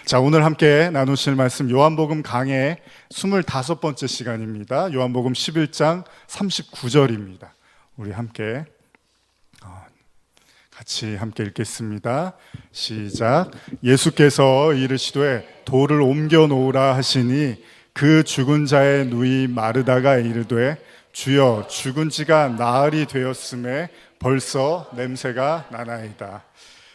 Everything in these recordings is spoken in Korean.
자, 오늘 함께 나누실 말씀 요한복음 강해 25번째 시간입니다. 요한복음 11장 39절입니다. 우리 함께 같이 읽겠습니다. 시작. 예수께서 이르시되 돌을 옮겨 놓으라 하시니 그 죽은 자의 누이 마르다가 이르되 주여 죽은 지가 나흘이 되었음에 벌써 냄새가 나나이다.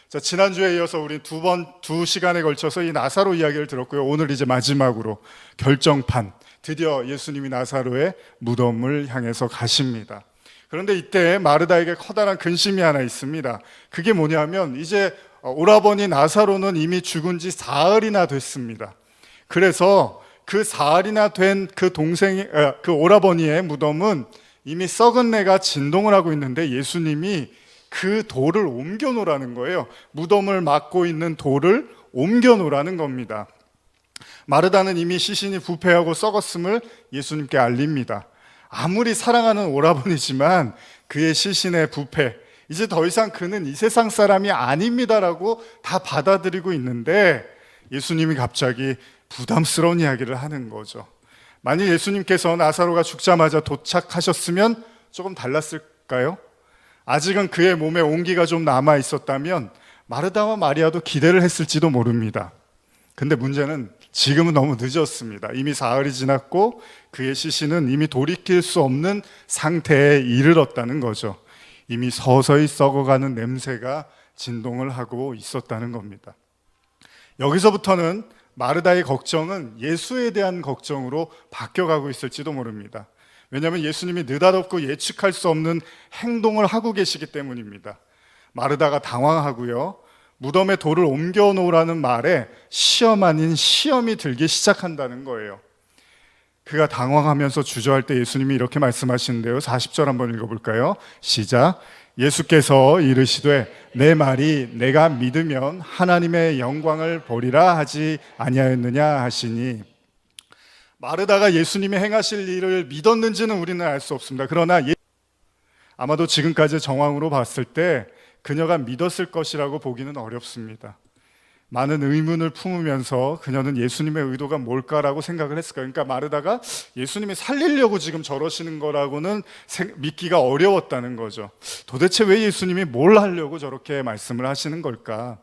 자, 지난주에 이어서 우리 두 시간에 걸쳐서 이 나사로 이야기를 들었고요. 오늘 이제 마지막으로 결정판, 드디어 예수님이 나사로의 무덤을 향해서 가십니다. 그런데 이때 마르다에게 커다란 근심이 하나 있습니다. 그게 뭐냐면 이제 오라버니 나사로는 이미 죽은 지 사흘이나 됐습니다. 그래서 그 사흘이나 된 그 오라버니의 무덤은 이미 썩은 내가 진동을 하고 있는데 예수님이 그 돌을 옮겨 놓으라는 거예요. 무덤을 막고 있는 돌을 옮겨 놓으라는 겁니다. 마르다는 이미 시신이 부패하고 썩었음을 예수님께 알립니다. 아무리 사랑하는 오라버니지만 그의 시신의 부패, 이제 더 이상 그는 이 세상 사람이 아닙니다라고 다 받아들이고 있는데 예수님이 갑자기 부담스러운 이야기를 하는 거죠. 만약 예수님께서 나사로가 죽자마자 도착하셨으면 조금 달랐을까요? 아직은 그의 몸에 온기가 좀 남아 있었다면 마르다와 마리아도 기대를 했을지도 모릅니다. 근데 문제는 지금은 너무 늦었습니다. 이미 사흘이 지났고 그의 시신은 이미 돌이킬 수 없는 상태에 이르렀다는 거죠. 이미 서서히 썩어가는 냄새가 진동을 하고 있었다는 겁니다. 여기서부터는 마르다의 걱정은 예수에 대한 걱정으로 바뀌어가고 있을지도 모릅니다. 왜냐하면 예수님이 느닷없고 예측할 수 없는 행동을 하고 계시기 때문입니다. 마르다가 당황하고요. 무덤에 돌을 옮겨 놓으라는 말에 시험 아닌 시험이 들기 시작한다는 거예요. 그가 당황하면서 주저할 때 예수님이 이렇게 말씀하시는데요. 40절 한번 읽어볼까요? 시작. 예수께서 이르시되 내 말이 내가 믿으면 하나님의 영광을 보리라 하지 아니하였느냐 하시니, 마르다가 예수님이 행하실 일을 믿었는지는 우리는 알 수 없습니다. 그러나 아마도 지금까지의 정황으로 봤을 때 그녀가 믿었을 것이라고 보기는 어렵습니다. 많은 의문을 품으면서 그녀는 예수님의 의도가 뭘까라고 생각을 했을 거예요. 그러니까 마르다가 예수님이 살리려고 지금 저러시는 거라고는 믿기가 어려웠다는 거죠. 도대체 왜 예수님이 뭘 하려고 저렇게 말씀을 하시는 걸까?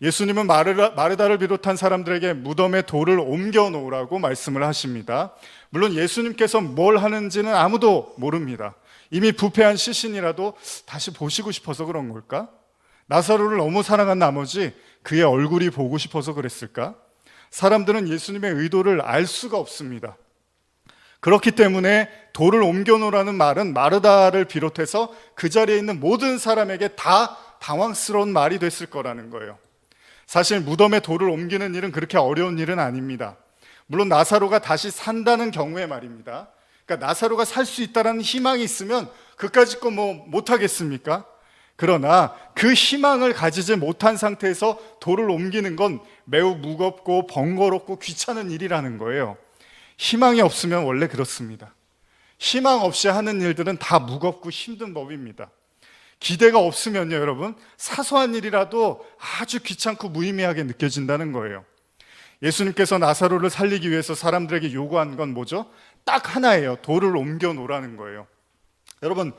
예수님은 마르다를 비롯한 사람들에게 무덤에 돌을 옮겨 놓으라고 말씀을 하십니다. 물론 예수님께서 뭘 하는지는 아무도 모릅니다. 이미 부패한 시신이라도 다시 보시고 싶어서 그런 걸까? 나사로를 너무 사랑한 나머지 그의 얼굴이 보고 싶어서 그랬을까? 사람들은 예수님의 의도를 알 수가 없습니다. 그렇기 때문에 돌을 옮겨 놓으라는 말은 마르다를 비롯해서 그 자리에 있는 모든 사람에게 다 당황스러운 말이 됐을 거라는 거예요. 사실 무덤에 돌을 옮기는 일은 그렇게 어려운 일은 아닙니다. 물론 나사로가 다시 산다는 경우에 말입니다. 그러니까 나사로가 살 수 있다는 희망이 있으면 그까짓 거 못하겠습니까? 그러나 그 희망을 가지지 못한 상태에서 돌을 옮기는 건 매우 무겁고 번거롭고 귀찮은 일이라는 거예요. 희망이 없으면 원래 그렇습니다. 희망 없이 하는 일들은 다 무겁고 힘든 법입니다. 기대가 없으면요, 여러분, 사소한 일이라도 아주 귀찮고 무의미하게 느껴진다는 거예요. 예수님께서 나사로를 살리기 위해서 사람들에게 요구한 건 뭐죠? 딱 하나예요. 돌을 옮겨 놓으라는 거예요. 여러분,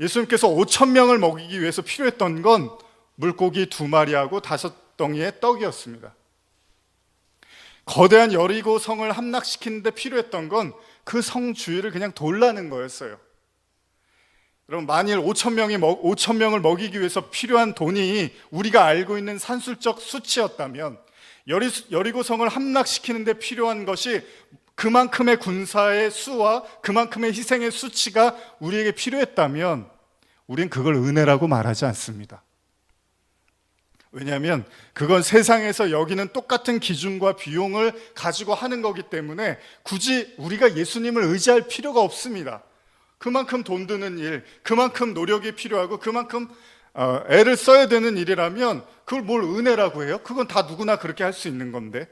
예수님께서 5,000명을 먹이기 위해서 필요했던 건 물고기 2마리하고 5덩이의 떡이었습니다. 거대한 여리고 성을 함락시키는데 필요했던 건 그 성 주위를 그냥 돌라는 거였어요. 여러분, 만일 5,000명을 먹이기 위해서 필요한 돈이 우리가 알고 있는 산술적 수치였다면 여리고 성을 함락시키는 데 필요한 것이 그만큼의 군사의 수와 그만큼의 희생의 수치가 우리에게 필요했다면 우린 그걸 은혜라고 말하지 않습니다. 왜냐하면 그건 세상에서 여기는 똑같은 기준과 비용을 가지고 하는 거기 때문에 굳이 우리가 예수님을 의지할 필요가 없습니다. 그만큼 돈 드는 일, 그만큼 노력이 필요하고 그만큼 애를 써야 되는 일이라면 그걸 뭘 은혜라고 해요? 그건 다 누구나 그렇게 할 수 있는 건데,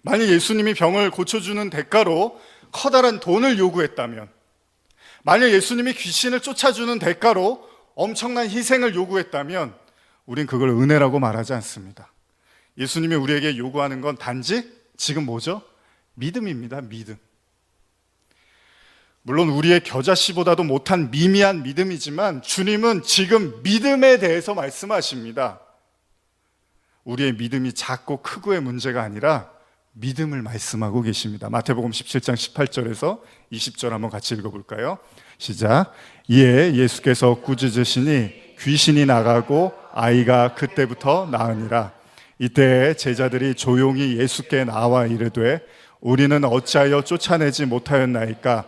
만약 예수님이 병을 고쳐주는 대가로 커다란 돈을 요구했다면, 만약 예수님이 귀신을 쫓아주는 대가로 엄청난 희생을 요구했다면 우린 그걸 은혜라고 말하지 않습니다. 예수님이 우리에게 요구하는 건 단지 지금 뭐죠? 믿음입니다. 믿음. 물론 우리의 겨자씨보다도 못한 미미한 믿음이지만 주님은 지금 믿음에 대해서 말씀하십니다. 우리의 믿음이 작고 크고의 문제가 아니라 믿음을 말씀하고 계십니다. 마태복음 17장 18절에서 20절 한번 같이 읽어볼까요? 시작. 이에 예수께서 꾸짖으시니 귀신이 나가고 아이가 그때부터 나으니라. 이때 제자들이 조용히 예수께 나와 이르되 우리는 어찌하여 쫓아내지 못하였나이까?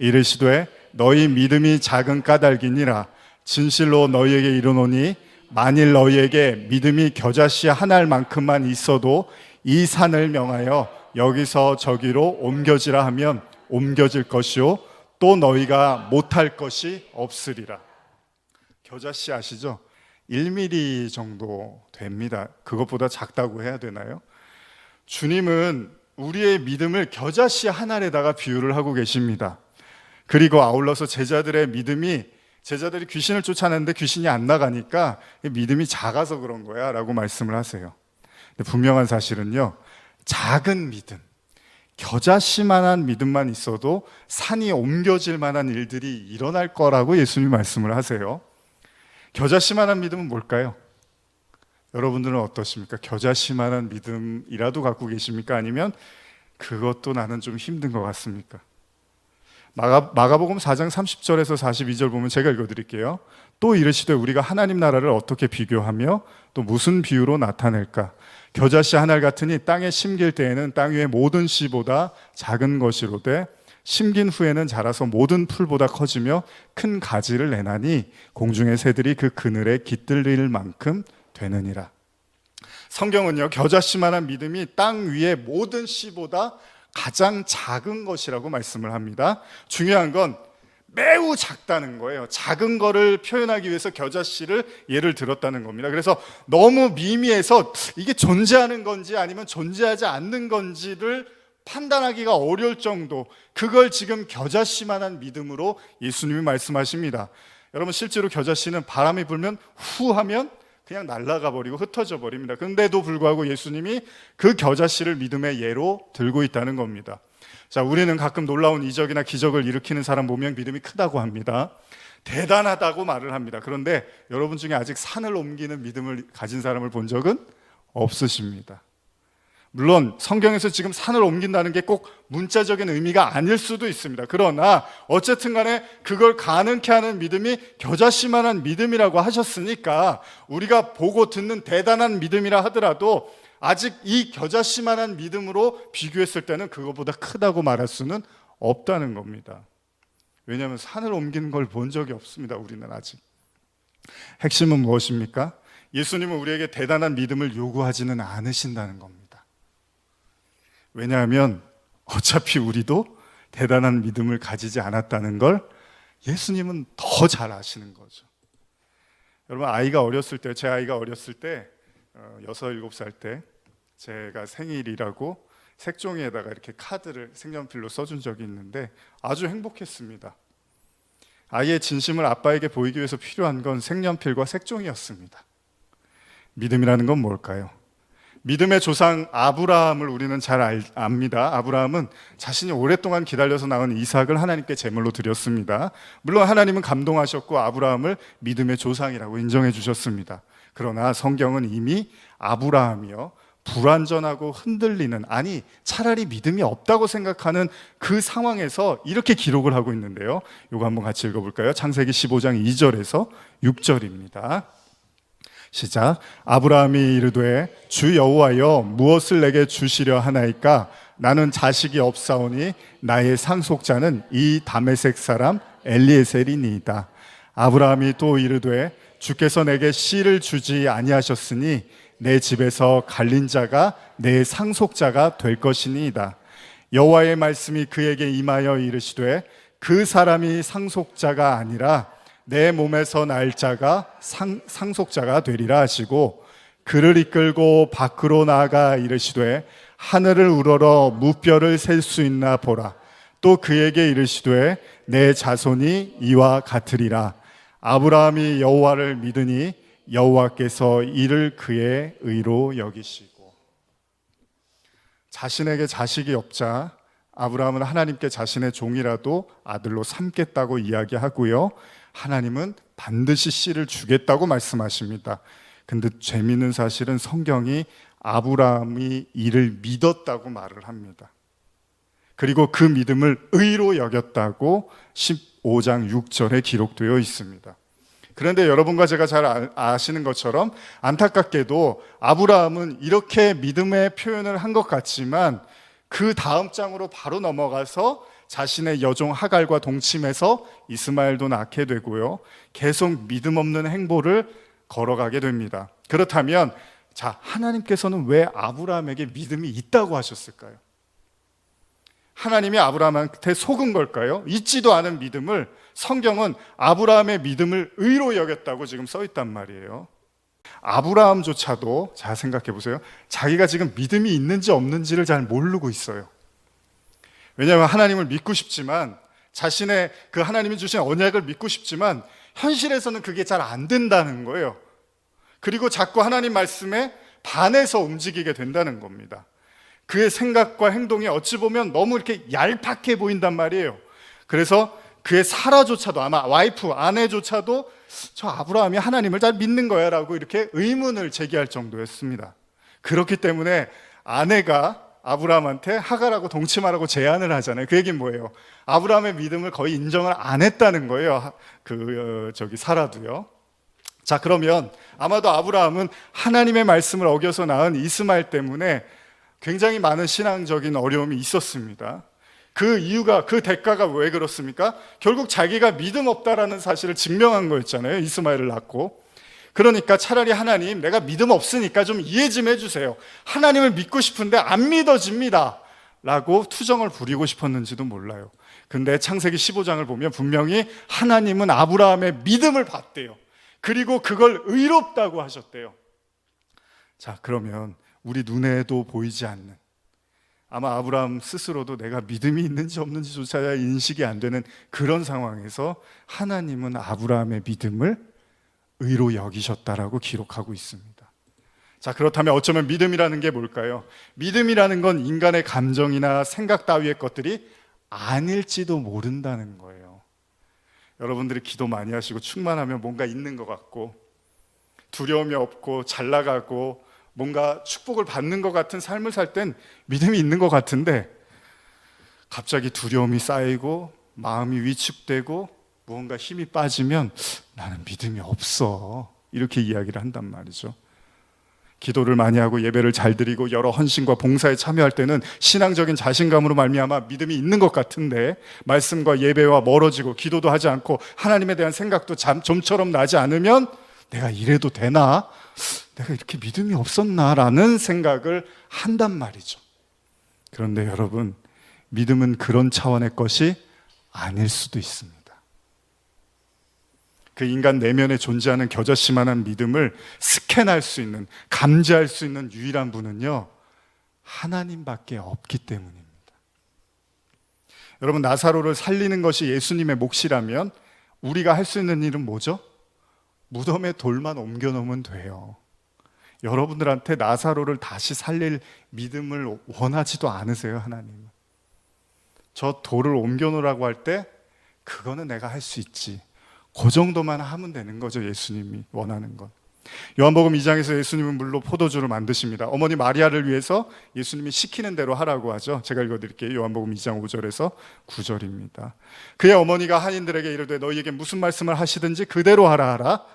이르시되 너희 믿음이 작은 까닭이니라. 진실로 너희에게 이르노니 만일 너희에게 믿음이 겨자씨 한 알만큼만 있어도 이 산을 명하여 여기서 저기로 옮겨지라 하면 옮겨질 것이요 또 너희가 못할 것이 없으리라. 겨자씨 아시죠? 1mm 정도 됩니다. 그것보다 작다고 해야 되나요? 주님은 우리의 믿음을 겨자씨 한 알에다가 비유를 하고 계십니다. 그리고 아울러서 제자들의 믿음이, 제자들이 귀신을 쫓아내는데 귀신이 안 나가니까 믿음이 작아서 그런 거야 라고 말씀을 하세요. 근데 분명한 사실은요, 작은 믿음, 겨자씨만한 믿음만 있어도 산이 옮겨질 만한 일들이 일어날 거라고 예수님이 말씀을 하세요. 겨자씨만한 믿음은 뭘까요? 여러분들은 어떠십니까? 겨자씨만한 믿음이라도 갖고 계십니까? 아니면 그것도 나는 좀 힘든 것 같습니까? 마가복음 4장 30절에서 42절 보면 제가 읽어드릴게요. 또 이르시되 우리가 하나님 나라를 어떻게 비교하며 또 무슨 비유로 나타낼까? 겨자씨 한 알 같으니 땅에 심길 때에는 땅 위의 모든 씨보다 작은 것이로되 심긴 후에는 자라서 모든 풀보다 커지며 큰 가지를 내나니 공중의 새들이 그 그늘에 깃들릴 만큼 되느니라. 성경은요, 겨자씨만한 믿음이 땅 위의 모든 씨보다 가장 작은 것이라고 말씀을 합니다. 중요한 건 매우 작다는 거예요. 작은 거를 표현하기 위해서 겨자씨를 예를 들었다는 겁니다. 그래서 너무 미미해서 이게 존재하는 건지 아니면 존재하지 않는 건지를 판단하기가 어려울 정도, 그걸 지금 겨자씨만한 믿음으로 예수님이 말씀하십니다. 여러분, 실제로 겨자씨는 바람이 불면 후 하면 그냥 날아가 버리고 흩어져 버립니다. 그런데도 불구하고 예수님이 그 겨자씨를 믿음의 예로 들고 있다는 겁니다. 자, 우리는 가끔 놀라운 이적이나 기적을 일으키는 사람 보면 믿음이 크다고 합니다. 대단하다고 말을 합니다. 그런데 여러분 중에 아직 산을 옮기는 믿음을 가진 사람을 본 적은 없으십니다. 물론 성경에서 지금 산을 옮긴다는 게 꼭 문자적인 의미가 아닐 수도 있습니다. 그러나 어쨌든 간에 그걸 가능케 하는 믿음이 겨자씨만한 믿음이라고 하셨으니까 우리가 보고 듣는 대단한 믿음이라 하더라도 아직 이 겨자씨만한 믿음으로 비교했을 때는 그것보다 크다고 말할 수는 없다는 겁니다. 왜냐하면 산을 옮기는 걸 본 적이 없습니다. 우리는 아직. 핵심은 무엇입니까? 예수님은 우리에게 대단한 믿음을 요구하지는 않으신다는 겁니다. 왜냐하면 어차피 우리도 대단한 믿음을 가지지 않았다는 걸 예수님은 더 잘 아시는 거죠. 여러분, 아이가 어렸을 때, 제 아이가 어렸을 때 6, 7살 때 제가 생일이라고 색종이에다가 이렇게 카드를 색연필로 써준 적이 있는데 아주 행복했습니다. 아이의 진심을 아빠에게 보이기 위해서 필요한 건 색연필과 색종이였습니다. 믿음이라는 건 뭘까요? 믿음의 조상 아브라함을 우리는 잘 압니다. 아브라함은 자신이 오랫동안 기다려서 낳은 이삭을 하나님께 제물로 드렸습니다. 물론 하나님은 감동하셨고 아브라함을 믿음의 조상이라고 인정해 주셨습니다. 그러나 성경은 이미 아브라함이요, 불완전하고 흔들리는, 아니 차라리 믿음이 없다고 생각하는 그 상황에서 이렇게 기록을 하고 있는데요. 이거 한번 같이 읽어볼까요? 창세기 15장 2절에서 6절입니다. 시작. 아브라함이 이르되 주 여호와여 무엇을 내게 주시려 하나이까? 나는 자식이 없사오니 나의 상속자는 이 다메섹 사람 엘리에셀이니이다. 아브라함이 또 이르되 주께서 내게 씨를 주지 아니하셨으니 내 집에서 갈린 자가 내 상속자가 될 것이니이다. 여호와의 말씀이 그에게 임하여 이르시되 그 사람이 상속자가 아니라 내 몸에서 날 자가 상속자가 되리라 하시고 그를 이끌고 밖으로 나아가 이르시되 하늘을 우러러 무뼈를 셀 수 있나 보라. 또 그에게 이르시되 내 자손이 이와 같으리라. 아브라함이 여호와를 믿으니 여호와께서 이를 그의 의로 여기시고. 자신에게 자식이 없자 아브라함은 하나님께 자신의 종이라도 아들로 삼겠다고 이야기하고요. 하나님은 반드시 씨를 주겠다고 말씀하십니다. 근데 재미있는 사실은 성경이 아브라함이 이를 믿었다고 말을 합니다. 그리고 그 믿음을 의로 여겼다고 15장 6절에 기록되어 있습니다. 그런데 여러분과 제가 잘 아시는 것처럼 안타깝게도 아브라함은 이렇게 믿음의 표현을 한 것 같지만 그 다음 장으로 바로 넘어가서 자신의 여종 하갈과 동침해서 이스마엘도 낳게 되고요. 계속 믿음 없는 행보를 걸어가게 됩니다. 그렇다면 자, 하나님께서는 왜 아브라함에게 믿음이 있다고 하셨을까요? 하나님이 아브라함한테 속은 걸까요? 있지도 않은 믿음을 성경은 아브라함의 믿음을 의로 여겼다고 지금 써 있단 말이에요. 아브라함조차도 잘 생각해 보세요. 자기가 지금 믿음이 있는지 없는지를 잘 모르고 있어요. 왜냐하면 하나님을 믿고 싶지만 자신의 그 하나님이 주신 언약을 믿고 싶지만 현실에서는 그게 잘 안 된다는 거예요. 그리고 자꾸 하나님 말씀에 반해서 움직이게 된다는 겁니다. 그의 생각과 행동이 어찌 보면 너무 이렇게 얄팍해 보인단 말이에요. 그래서 그의 사라조차도 아마 와이프, 아내조차도 저 아브라함이 하나님을 잘 믿는 거야 라고 이렇게 의문을 제기할 정도였습니다. 그렇기 때문에 아내가 아브라함한테 하갈하고 동침하라고 제안을 하잖아요. 그 얘기는 뭐예요? 아브라함의 믿음을 거의 인정을 안 했다는 거예요. 사라도요. 자, 그러면 아마도 아브라함은 하나님의 말씀을 어겨서 낳은 이스마엘 때문에 굉장히 많은 신앙적인 어려움이 있었습니다. 그 이유가, 그 대가가 왜 그렇습니까? 결국 자기가 믿음 없다라는 사실을 증명한 거였잖아요. 이스마엘을 낳고. 그러니까 차라리 하나님, 내가 믿음 없으니까 좀 이해 좀 해주세요. 하나님을 믿고 싶은데 안 믿어집니다 라고 투정을 부리고 싶었는지도 몰라요. 근데 창세기 15장을 보면 분명히 하나님은 아브라함의 믿음을 봤대요. 그리고 그걸 의롭다고 하셨대요. 자, 그러면 우리 눈에도 보이지 않는, 아마 아브라함 스스로도 내가 믿음이 있는지 없는지조차 인식이 안 되는 그런 상황에서 하나님은 아브라함의 믿음을 의로 여기셨다라고 기록하고 있습니다. 자, 그렇다면 어쩌면 믿음이라는 게 뭘까요? 믿음이라는 건 인간의 감정이나 생각 따위의 것들이 아닐지도 모른다는 거예요. 여러분들이 기도 많이 하시고 충만하면 뭔가 있는 것 같고 두려움이 없고 잘 나가고 뭔가 축복을 받는 것 같은 삶을 살 땐 믿음이 있는 것 같은데 갑자기 두려움이 쌓이고 마음이 위축되고 무언가 힘이 빠지면 나는 믿음이 없어 이렇게 이야기를 한단 말이죠. 기도를 많이 하고 예배를 잘 드리고 여러 헌신과 봉사에 참여할 때는 신앙적인 자신감으로 말미암아 믿음이 있는 것 같은데 말씀과 예배와 멀어지고 기도도 하지 않고 하나님에 대한 생각도 좀처럼 나지 않으면 내가 이래도 되나? 내가 이렇게 믿음이 없었나? 라는 생각을 한단 말이죠. 그런데 여러분, 믿음은 그런 차원의 것이 아닐 수도 있습니다. 그 인간 내면에 존재하는 겨자씨만한 믿음을 스캔할 수 있는, 감지할 수 있는 유일한 분은요, 하나님밖에 없기 때문입니다. 여러분, 나사로를 살리는 것이 예수님의 몫이라면 우리가 할 수 있는 일은 뭐죠? 무덤에 돌만 옮겨놓으면 돼요. 여러분들한테 나사로를 다시 살릴 믿음을 원하지도 않으세요, 하나님은. 저 돌을 옮겨놓으라고 할 때 그거는 내가 할 수 있지. 그 정도만 하면 되는 거죠, 예수님이 원하는 건. 요한복음 2장에서 예수님은 물로 포도주를 만드십니다. 어머니 마리아를 위해서 예수님이 시키는 대로 하라고 하죠. 제가 읽어드릴게요. 요한복음 2장 5절에서 9절입니다. 그의 어머니가 한인들에게 이르되 너희에게 무슨 말씀을 하시든지 그대로 하라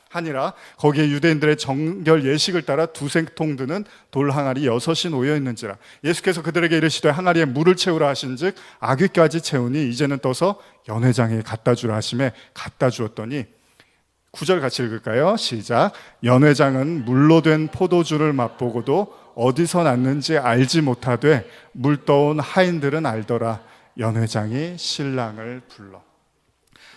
하니라. 거기에 유대인들의 정결 예식을 따라 두세 통 드는 돌 항아리 6이 놓여 있는지라. 예수께서 그들에게 이르시되 항아리에 물을 채우라 하신즉 아귀까지 채우니 이제는 떠서 연회장에 갖다 주라 하시매 갖다 주었더니 9절 같이 읽을까요? 시작. 연회장은 물로 된 포도주를 맛보고도 어디서 났는지 알지 못하되 물 떠온 하인들은 알더라. 연회장이 신랑을 불러.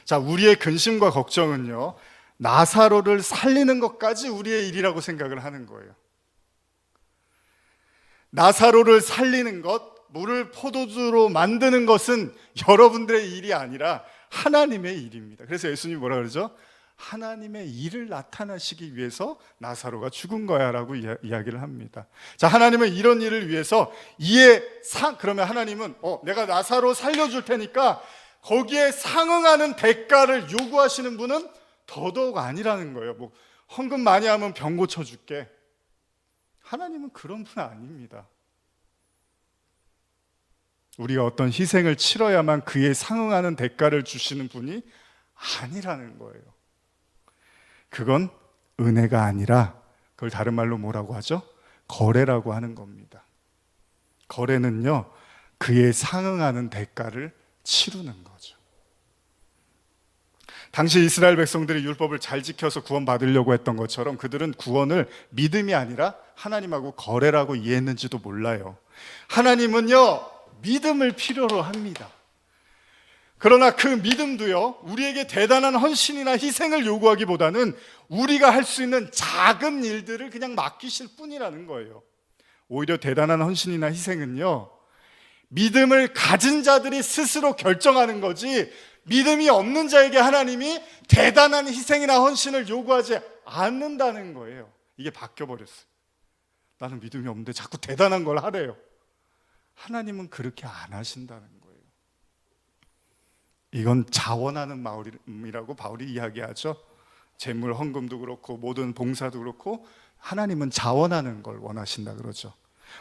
자, 우리의 근심과 걱정은요, 나사로를 살리는 것까지 우리의 일이라고 생각을 하는 거예요. 나사로를 살리는 것, 물을 포도주로 만드는 것은 여러분들의 일이 아니라 하나님의 일입니다. 그래서 예수님이 뭐라 그러죠? 하나님의 일을 나타내시기 위해서 나사로가 죽은 거야 라고 이야기를 합니다. 자, 하나님은 이런 일을 위해서 그러면 하나님은 내가 나사로 살려줄 테니까 거기에 상응하는 대가를 요구하시는 분은 더더욱 아니라는 거예요. 뭐 헌금 많이 하면 병 고쳐줄게. 하나님은 그런 분 아닙니다. 우리가 어떤 희생을 치러야만 그에 상응하는 대가를 주시는 분이 아니라는 거예요. 그건 은혜가 아니라 그걸 다른 말로 뭐라고 하죠? 거래라고 하는 겁니다. 거래는요, 그에 상응하는 대가를 치르는 거죠. 당시 이스라엘 백성들이 율법을 잘 지켜서 구원받으려고 했던 것처럼 그들은 구원을 믿음이 아니라 하나님하고 거래라고 이해했는지도 몰라요. 하나님은요, 믿음을 필요로 합니다. 그러나 그 믿음도요, 우리에게 대단한 헌신이나 희생을 요구하기보다는 우리가 할 수 있는 작은 일들을 그냥 맡기실 뿐이라는 거예요. 오히려 대단한 헌신이나 희생은요, 믿음을 가진 자들이 스스로 결정하는 거지, 믿음이 없는 자에게 하나님이 대단한 희생이나 헌신을 요구하지 않는다는 거예요. 이게 바뀌어버렸어요. 나는 믿음이 없는데 자꾸 대단한 걸 하래요. 하나님은 그렇게 안 하신다는 거예요. 이건 자원하는 마음이라고 바울이 이야기하죠. 재물 헌금도 그렇고 모든 봉사도 그렇고 하나님은 자원하는 걸 원하신다 그러죠.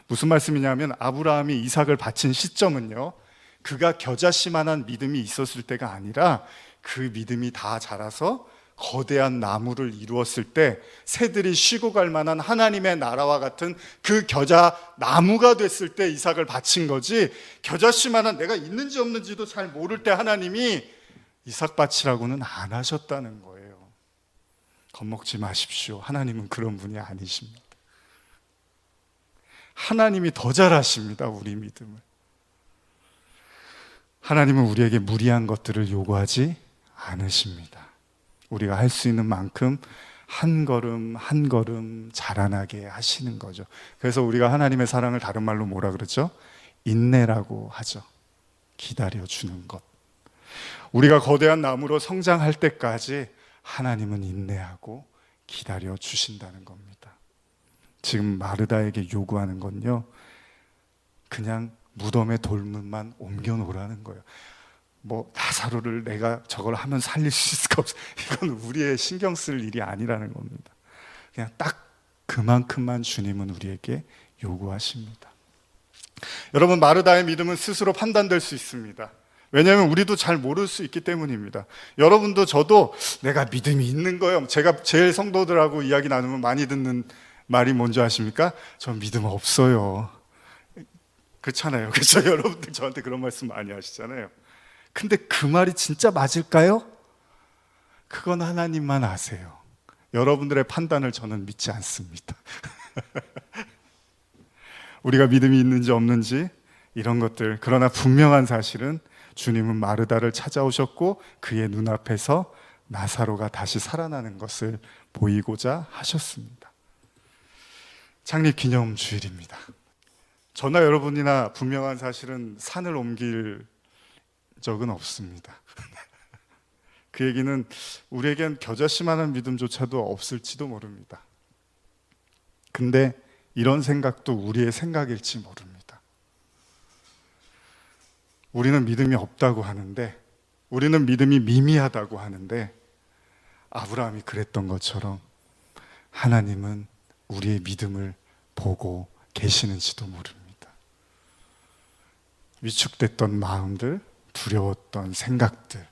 무슨 말씀이냐면 아브라함이 이삭을 바친 시점은요, 그가 겨자씨만한 믿음이 있었을 때가 아니라 그 믿음이 다 자라서 거대한 나무를 이루었을 때 새들이 쉬고 갈 만한 하나님의 나라와 같은 그 겨자 나무가 됐을 때 이삭을 바친 거지, 겨자씨만한 내가 있는지 없는지도 잘 모를 때 하나님이 이삭 바치라고는 안 하셨다는 거예요. 겁먹지 마십시오. 하나님은 그런 분이 아니십니다. 하나님이 더 잘하십니다. 우리 믿음을. 하나님은 우리에게 무리한 것들을 요구하지 않으십니다. 우리가 할 수 있는 만큼 한 걸음 한 걸음 자라나게 하시는 거죠. 그래서 우리가 하나님의 사랑을 다른 말로 뭐라 그러죠? 인내라고 하죠. 기다려주는 것. 우리가 거대한 나무로 성장할 때까지 하나님은 인내하고 기다려주신다는 겁니다. 지금 마르다에게 요구하는 건요, 그냥 무덤의 돌문만 옮겨놓으라는 거예요. 뭐 나사로를 내가 저걸 하면 살릴 수 있을까 없어, 이건 우리의 신경 쓸 일이 아니라는 겁니다. 그냥 딱 그만큼만 주님은 우리에게 요구하십니다. 여러분, 마르다의 믿음은 스스로 판단될 수 있습니다. 왜냐하면 우리도 잘 모를 수 있기 때문입니다. 여러분도 저도 내가 믿음이 있는 거예요. 제가 제일 성도들하고 이야기 나누면 많이 듣는 말이 뭔지 아십니까? 저 믿음 없어요. 그렇잖아요. 그렇죠? 여러분들 저한테 그런 말씀 많이 하시잖아요. 근데 그 말이 진짜 맞을까요? 그건 하나님만 아세요. 여러분들의 판단을 저는 믿지 않습니다. 우리가 믿음이 있는지 없는지 이런 것들, 그러나 분명한 사실은 주님은 마르다를 찾아오셨고 그의 눈앞에서 나사로가 다시 살아나는 것을 보이고자 하셨습니다. 창립기념주일입니다. 저나 여러분이나 분명한 사실은 산을 옮길 적은 없습니다. 그 얘기는 우리에겐 겨자씨만한 믿음조차도 없을지도 모릅니다. 근데 이런 생각도 우리의 생각일지 모릅니다. 우리는 믿음이 없다고 하는데, 우리는 믿음이 미미하다고 하는데, 아브라함이 그랬던 것처럼 하나님은 우리의 믿음을 보고 계시는지도 모릅니다. 위축됐던 마음들, 두려웠던 생각들,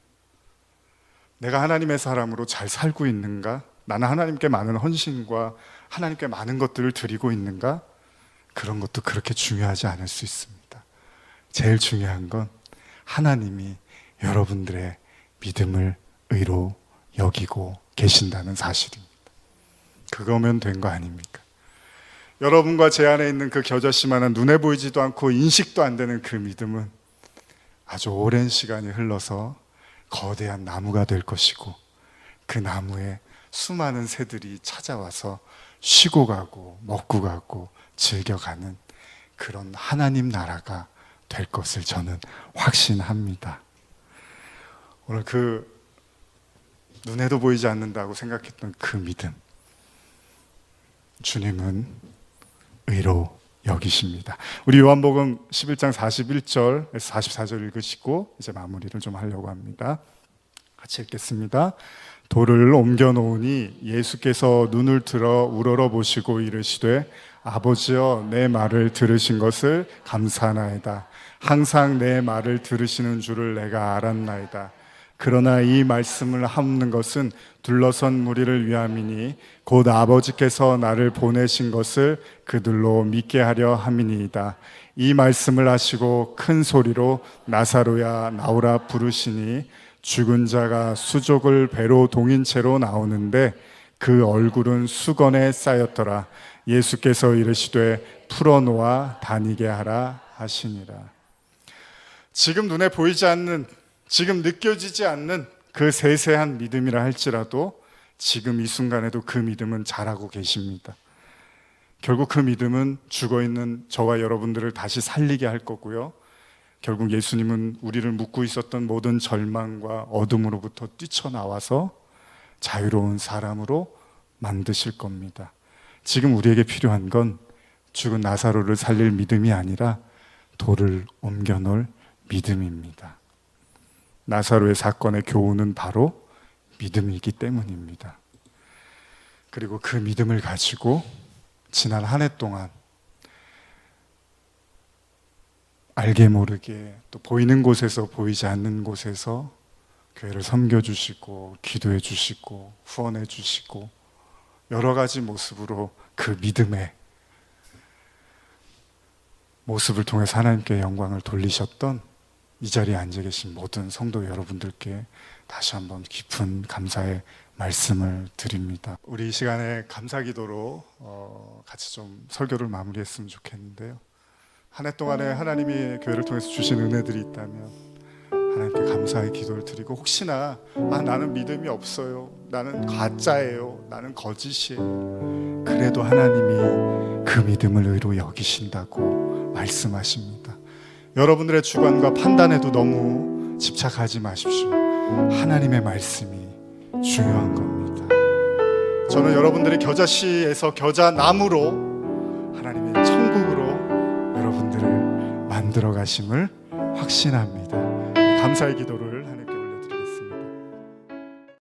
내가 하나님의 사람으로 잘 살고 있는가? 나는 하나님께 많은 헌신과 하나님께 많은 것들을 드리고 있는가? 그런 것도 그렇게 중요하지 않을 수 있습니다. 제일 중요한 건 하나님이 여러분들의 믿음을 의로 여기고 계신다는 사실입니다. 그거면 된 거 아닙니까? 여러분과 제 안에 있는 그 겨자씨만한 눈에 보이지도 않고 인식도 안 되는 그 믿음은 아주 오랜 시간이 흘러서 거대한 나무가 될 것이고, 그 나무에 수많은 새들이 찾아와서 쉬고 가고 먹고 가고 즐겨가는 그런 하나님 나라가 될 것을 저는 확신합니다. 오늘 그 눈에도 보이지 않는다고 생각했던 그 믿음, 주님은 의로 여기십니다. 우리 요한복음 11장 41절에서 44절 읽으시고 이제 마무리를 좀 하려고 합니다. 같이 읽겠습니다. 돌을 옮겨 놓으니 예수께서 눈을 들어 우러러 보시고 이르시되 아버지여 내 말을 들으신 것을 감사하나이다. 항상 내 말을 들으시는 줄을 내가 알았나이다. 그러나 이 말씀을 함는 것은 둘러선 무리를 위함이니 곧 아버지께서 나를 보내신 것을 그들로 믿게 하려 함이니이다. 이 말씀을 하시고 큰 소리로 나사로야 나오라 부르시니 죽은 자가 수족을 배로 동인 채로 나오는데 그 얼굴은 수건에 쌓였더라. 예수께서 이르시되 풀어놓아 다니게 하라 하시니라. 지금 눈에 보이지 않는, 지금 느껴지지 않는 그 세세한 믿음이라 할지라도 지금 이 순간에도 그 믿음은 잘하고 계십니다. 결국 그 믿음은 죽어있는 저와 여러분들을 다시 살리게 할 거고요. 결국 예수님은 우리를 묶고 있었던 모든 절망과 어둠으로부터 뛰쳐나와서 자유로운 사람으로 만드실 겁니다. 지금 우리에게 필요한 건 죽은 나사로를 살릴 믿음이 아니라 돌을 옮겨 놓을 믿음입니다. 나사로의 사건의 교훈은 바로 믿음이기 때문입니다. 그리고 그 믿음을 가지고 지난 한 해 동안 알게 모르게 또 보이는 곳에서 보이지 않는 곳에서 교회를 섬겨주시고 기도해 주시고 후원해 주시고 여러 가지 모습으로 그 믿음의 모습을 통해서 하나님께 영광을 돌리셨던 이 자리에 앉아 계신 모든 성도 여러분들께 다시 한번 깊은 감사의 말씀을 드립니다. 우리 이 시간에 감사기도로 같이 좀 설교를 마무리했으면 좋겠는데요. 한 해 동안에 하나님이 교회를 통해서 주신 은혜들이 있다면 하나님께 감사의 기도를 드리고, 혹시나 나는 믿음이 없어요, 나는 가짜예요, 나는 거짓이에요, 그래도 하나님이 그 믿음을 의로 여기신다고 말씀하십니다. 여러분들의 주관과 판단에도 너무 집착하지 마십시오. 하나님의 말씀이 중요한 겁니다. 저는 여러분들이 겨자씨에서 겨자나무로 하나님의 천국으로 여러분들을 만들어 가심을 확신합니다. 감사의 기도를